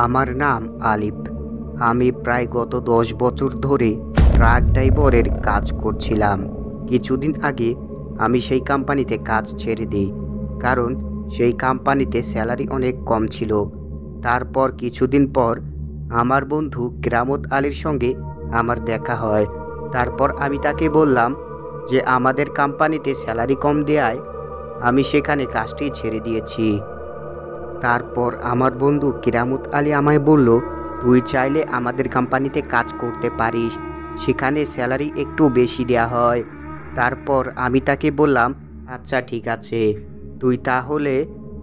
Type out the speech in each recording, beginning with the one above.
আমার নাম আলিফ। আমি প্রায় গত 10 বছর ধরে ট্রাক ড্রাইভারের কাজ করছিলাম। কিছুদিন আগে আমি সেই কোম্পানিতে কাজ ছেড়ে দিই, কারণ সেই কোম্পানিতে স্যালারি অনেক কম ছিল। তারপর কিছুদিন পর আমার বন্ধু কেরামত আলীর সঙ্গে আমার দেখা হয়। তারপর আমি তাকে বললাম যে আমাদের কোম্পানিতে স্যালারি কম দেয়ায় আমি সেখানে কাজটি ছেড়ে দিয়েছি। তারপর আমার বন্ধু কেরামত আলী আমায় বলল, তুই চাইলে আমাদের কোম্পানিতে কাজ করতে পারিস, সেখানে স্যালারি একটু বেশি দেয়া হয়। তারপর আমি তাকে বললাম, আচ্ছা ঠিক আছে, তুই তাহলে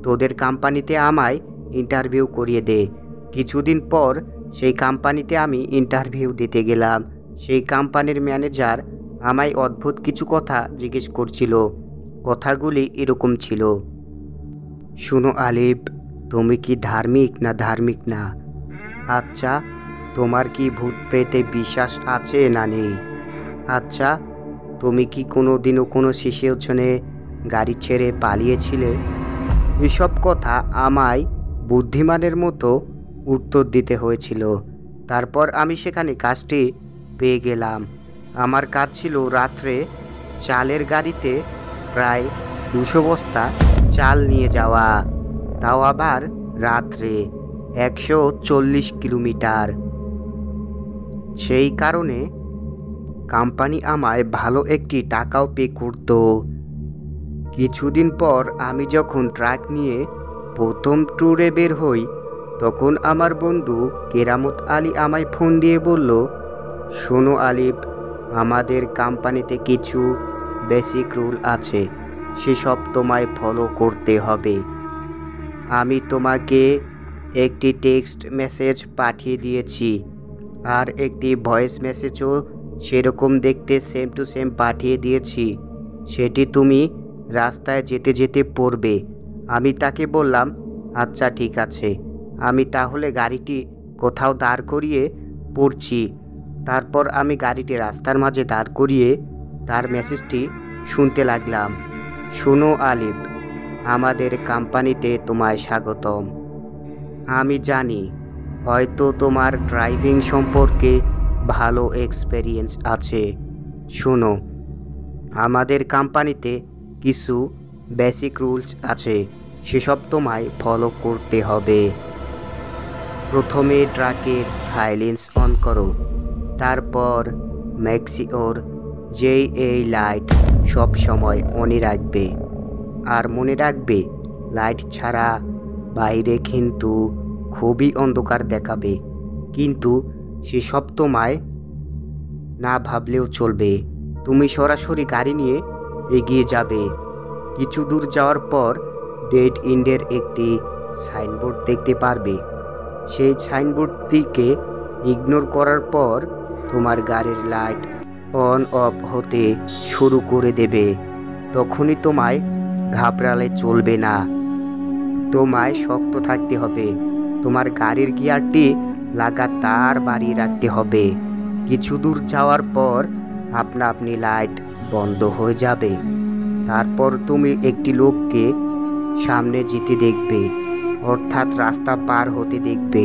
তোদের কোম্পানিতে আমায় ইন্টারভিউ করিয়ে দে। কিছুদিন পর সেই কোম্পানিতে আমি ইন্টারভিউ দিতে গেলাম। সেই কোম্পানির ম্যানেজার আমায় অদ্ভুত কিছু কথা জিজ্ঞেস করছিল। কথাগুলি এরকম ছিল, শোনো আলিফ, তুমি কি ধার্মিক না? আচ্ছা, তোমার কি ভূত প্রেতে বিশ্বাস আছে না নেই? আচ্ছা, তুমি কি কোনো দিনও কোনো সিচুয়েশনে গাড়ি ছেড়ে পালিয়েছিলে? এসব কথা আমায় বুদ্ধিমানের মতো উত্তর দিতে হয়েছিল। তারপর আমি সেখানে কাজটি পেয়ে গেলাম। আমার কাজ ছিল রাত্রে চালের গাড়িতে প্রায় 200 বস্তা চাল নিয়ে যাওয়া, তাও আবার রাত্রে 140 কিলোমিটার। সেই কারণে কোম্পানি আমায় ভালো একটি টাকাও পে করত। কিছুদিন পর আমি যখন ট্রাক নিয়ে প্রথম ট্যুরে বের হই, তখন আমার বন্ধু কেরামত আলী আমায় ফোন দিয়ে বলল, শোনো আলিফ, আমাদের কোম্পানিতে কিছু বেসিক রুল আছে, সেসব তোমায় ফলো করতে হবে। আমি তোমাকে একটি টেক্সট মেসেজ পাঠিয়ে দিয়েছি, আর একটি ভয়েস মেসেজও সেরকম দেখতে সেম টু সেম পাঠিয়ে দিয়েছি। সেটি তুমি রাস্তায় যেতে যেতে পড়বে। আমি তাকে বললাম, আচ্ছা ঠিক আছে, আমি তাহলে গাড়িটি কোথাও দাঁড় করিয়ে পড়ছি। তারপর আমি গাড়িটি রাস্তার মাঝে দাঁড় করিয়ে তার মেসেজটি শুনতে লাগলাম। শোনো আলিফ, আমাদের কোম্পানিতে তোমায় স্বাগতম। আমি জানি হয়তো তোমার ড্রাইভিং সম্পর্কে ভালো এক্সপেরিয়েন্স আছে। শোনো, আমাদের কোম্পানিতে কিছু বেসিক রুলস আছে, সেসব তোমায় ফলো করতে হবে। প্রথমে ট্রাকের হাইলেন্স অন করো, তারপর ম্যাক্সিওর যে এই লাইট সব সময় অনে রাখবে। আর মনে রাখবে, লাইট ছাড়া বাইরে কিন্তু খুবই অন্ধকার দেখাবে, কিন্তু সেসব তোমায় না ভাবলেও চলবে। তুমি সরাসরি গাড়ি নিয়ে এগিয়ে যাবে। কিছু দূর যাওয়ার পর ডেড এন্ডের একটি সাইনবোর্ড দেখতে পারবে। সেই সাইনবোর্ডটিকে ইগনোর করার পর তোমার গাড়ির লাইট অন অফ হতে শুরু করে দেবে। তখনই তোমায় ঘাবড়ালে চলবে না, তোমায় শক্ত থাকতে হবে। তোমার গাড়ির গিয়ারটি লাগাতার বাড়িয়ে রাখতে হবে। কিছু দূর যাওয়ার পর আপনা আপনি লাইট বন্ধ হয়ে যাবে। তারপর তুমি একটি লোককে সামনে যেতে দেখবে, অর্থাৎ রাস্তা পার হতে দেখবে।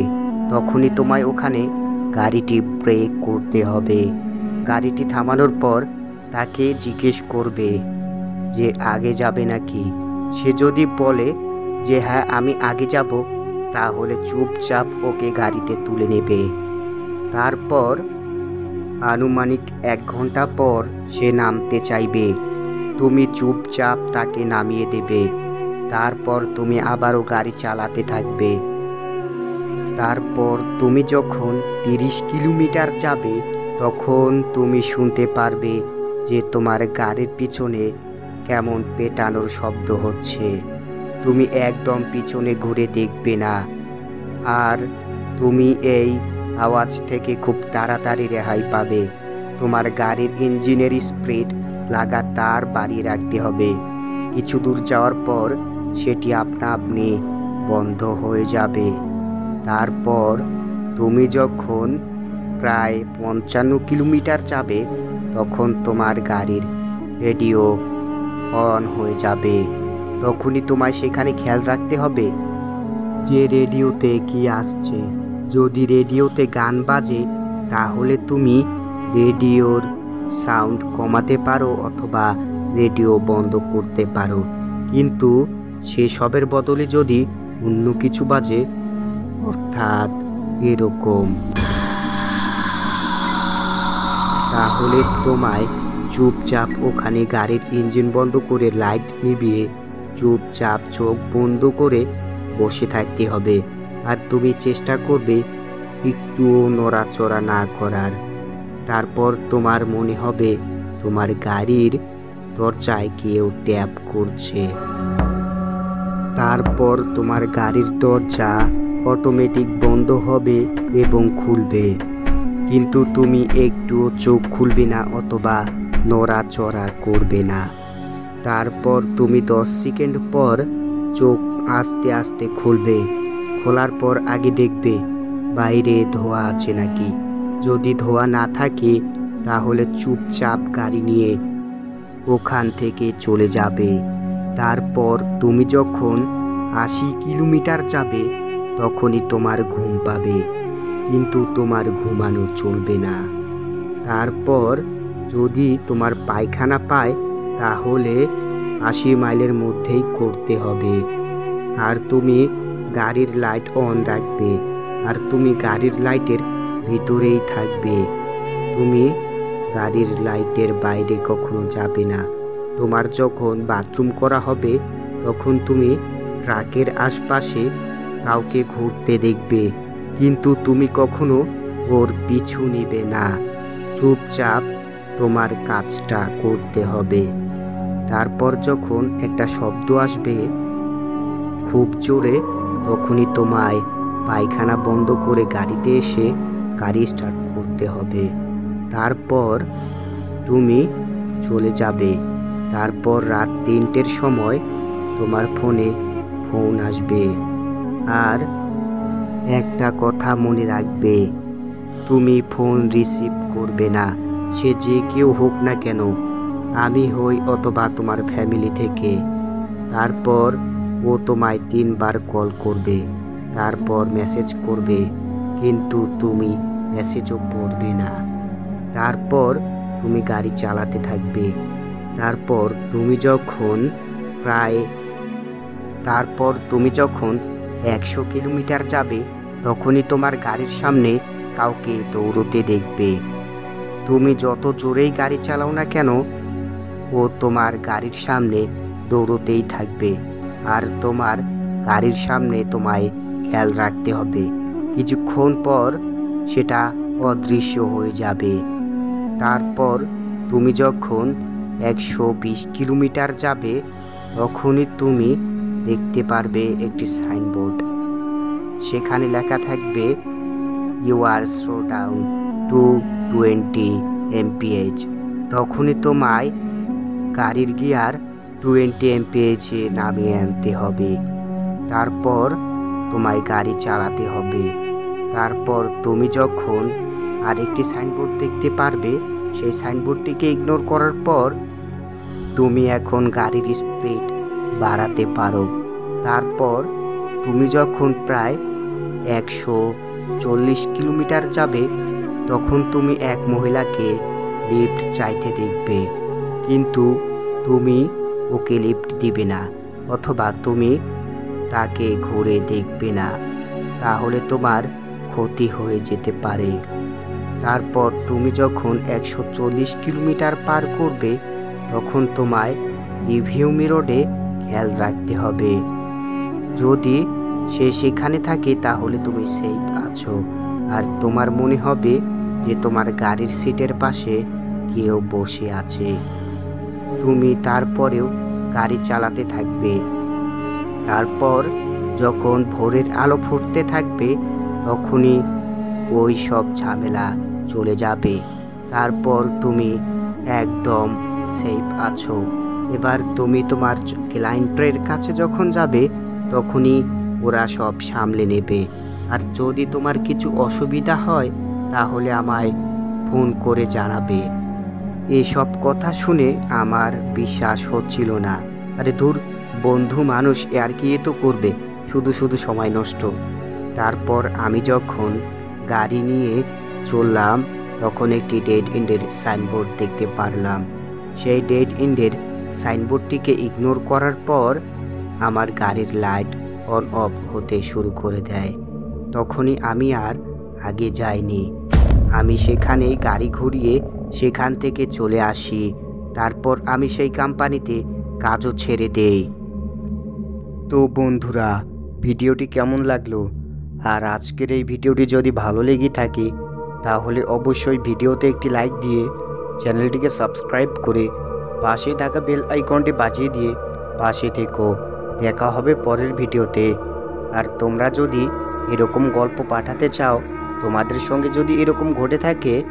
তখনই তোমায় ওখানে গাড়িটি ব্রেক করতে হবে। গাড়িটি থামানোর পর তাকে জিজ্ঞেস করবে যে আগে যাবে নাকি। সে যদি বলে যে হ্যাঁ আমি আগে যাব, তাহলে চুপচাপ ওকে গাড়িতে তুলে নেবে। তারপর আনুমানিক 1 ঘন্টা পর সে নামতে চাইবে, তুমি চুপচাপ তাকে নামিয়ে দেবে। তারপর তুমি আবারও গাড়ি চালাতে থাকবে। তারপর তুমি যখন 30 কিলোমিটার যাবে, তখন তুমি শুনতে পারবে যে তোমার গাড়ির পিছনে কেমন পেটানোর শব্দ হচ্ছে। তুমি একদম পিছনে ঘুরে দেখবে না, আর তুমি এই আওয়াজ থেকে খুব তাড়াতাড়ি রেহাই পাবে। তোমার গাড়ির ইঞ্জিনের স্পিড লাগাতার বাড়িয়ে রাখতে হবে। কিছু দূর যাওয়ার পর সেটি আপনা আপনি বন্ধ হয়ে যাবে। তারপর তুমি যখন প্রায় 55 কিলোমিটার যাবে, তখন তোমার গাড়ির রেডিও অন হয়ে যাবে। তখনই তোমায় সেখানে খেয়াল রাখতে হবে যে রেডিওতে কি আসছে। যদি রেডিওতে গান বাজে তাহলে তুমি রেডিওর সাউন্ড কমাতে পারো অথবা রেডিও বন্ধ করতে পারো। কিন্তু সেসবের বদলে যদি অন্য কিছু বাজে, অর্থাৎ এরকম, তাহলে তোমায় চুপচাপ ওখানে গাড়ির ইঞ্জিন বন্ধ করে লাইট নিভিয়ে চুপচাপ চোখ বন্ধ করে বসে থাকতে হবে। আর তুমি চেষ্টা করবে একটুও নড়াচড়া না করার। তারপর তোমার মনে হবে তোমার গাড়ির দরজায় কেউ ট্যাপ করছে। তারপর তোমার গাড়ির দরজা অটোমেটিক বন্ধ হবে এবং খুলবে, কিন্তু তুমি একটুও চোখ খুলবে না অথবা নড়াচড়া করবে না। তারপর তুমি 10 সেকেন্ড পর চোখ আস্তে আস্তে খুলবে। খোলার পর আগে দেখবে বাইরে ধোঁয়া আছে নাকি। যদি ধোঁয়া না থাকে তাহলে চুপচাপ গাড়ি নিয়ে ওখান থেকে চলে যাবে। তারপর তুমি যখন 80 কিলোমিটার যাবে তখনই তোমার ঘুম পাবে, কিন্তু তোমার ঘুমানো চলবে না। তারপর যদি তোমার পায়খানা পায় তাহলে 80 মাইলের মধ্যেই করতে হবে। আর তুমি গাড়ির লাইট অন রাখবে, আর তুমি গাড়ির লাইটের ভিতরেই থাকবে। তুমি গাড়ির লাইটের বাইরে কখনো যাবে না। তোমার যখন বাথরুম করা হবে তখন তুমি ট্রাকের আশপাশে কাউকে ঘুরতে দেখবে, কিন্তু তুমি কখনো ওর পিছু নিবে না। চুপচাপ তোমার কাজটা করতে হবে। তারপর যখন একটা শব্দ আসবে খুব জোরে, তখনই তোমায় পায়খানা বন্ধ করে গাড়িতে এসে গাড়ি স্টার্ট করতে হবে। তারপর তুমি চলে যাবে। তারপর রাত 3টের সময় তোমার ফোনে ফোন আসবে। আর একটা কথা মনে রাখবে, তুমি ফোন রিসিভ করবে না। সে যে কেউ হোক না কেন, আমি হই অথবা তোমার ফ্যামিলি থেকে। তারপর ও তোমায় 3বার কল করবে, তারপর মেসেজ করবে, কিন্তু তুমি মেসেজও পড়বে না। তারপর তুমি গাড়ি চালাতে থাকবে। তারপর তুমি যখন 100 কিলোমিটার যাবে তখনই তোমার গাড়ির সামনে কাউকে দৌড়তে দেখবে। তুমি যত জোরেই গাড়ি চালাও না কেন, ও তোমার গাড়ির সামনে দৌড়তেই থাকবে। আর তোমার গাড়ির সামনে তোমায় খেয়াল রাখতে হবে, কিছুক্ষণ পর সেটা অদৃশ্য হয়ে যাবে। তারপর তুমি যখন 120 কিলোমিটার যাবে তখনই তুমি দেখতে পারবে একটি সাইনবোর্ড। সেখানে লেখা থাকবে you are slow down to 20 mph। তখনই তোমায় গাড়ির গিয়ার 20 mph নামিয়ে আনতে হবে। তারপর তোমায় গাড়ি চালাতে হবে। তারপর তুমি যখন আরেকটি সাইনবোর্ড দেখতে পারবে, সেই সাইনবোর্ডটিকে ইগনোর করার পর তুমি এখন গাড়ির স্পিড বাড়াতে পারো। তারপর তুমি যখন প্রায় 140 কিলোমিটার যাবে তখন তুমি এক মহিলাকে লিফট চাইতে দেখবে, কিন্তু তুমি ওকে লিফট দিবে না অথবা তুমি তাকে ঘুরে দেখবে না, তাহলে তোমার ক্ষতি হয়ে যেতে পারে। তারপর তুমি যখন 140 কিলোমিটার পার করবে তখন তোমায় রিভিউ মিররে খেয়াল রাখতে হবে। যদি সে সেখানে থাকে তাহলে তুমি সেফ আছো, আর তোমার মনে হবে যে তোমার গাড়ির সিটের পাশে কেউ বসে আছে। তুমি তারপরেও গাড়ি চালাতে থাকবে। তারপর যখন ভোরের আলো ফুটতে থাকবে তখনই ওই সব ঝামেলা চলে যাবে। তারপর তুমি একদম সেফ আছো। এবার তুমি তোমার ক্লায়েন্টের কাছে যখন যাবে তখনই ওরা সব সামলে নেবে। আর যদি তোমার কিছু অসুবিধা হয় তাহলে আমায় ফোন করে জানাবে। এসব কথা শুনে আমার বিশ্বাস হচ্ছিল না। আরে ধুর, বন্ধু মানুষ আর কি তো করবে, শুধু শুধু সময় নষ্ট। তারপর আমি যখন গাড়ি নিয়ে চললাম তখন একটি ডেড এন্ডের সাইনবোর্ড দেখতে পারলাম। সেই ডেড এন্ডের সাইনবোর্ডটিকে ইগনোর করার পর আমার গাড়ির লাইট অন অফ হতে শুরু করে দেয়। তখনই আমি আর আগে যাইনি, আমি সেখানেই গাড়ি ঘুরিয়ে সেখান থেকে চলে আসি। তারপর আমি সেই কোম্পানিতে কাজও ছেড়ে দেই। তো বন্ধুরা, ভিডিওটি কেমন লাগলো? আর আজকের এই ভিডিওটি যদি ভালো লেগে থাকে তাহলে অবশ্যই ভিডিওতে একটি লাইক দিয়ে চ্যানেলটিকে সাবস্ক্রাইব করে পাশে থাকা বেল আইকনটি বাজিয়ে দিয়ে পাশে থেকো। দেখা হবে পরের ভিডিওতে। আর তোমরা যদি এরকম গল্প পাঠাতে চাও, তোমাদের সঙ্গে যদি এরকম ঘটে থাকে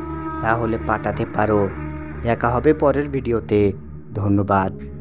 তাহলে পাঠাতে পারো। দেখা হবে পরের ভিডিওতে। ধন্যবাদ।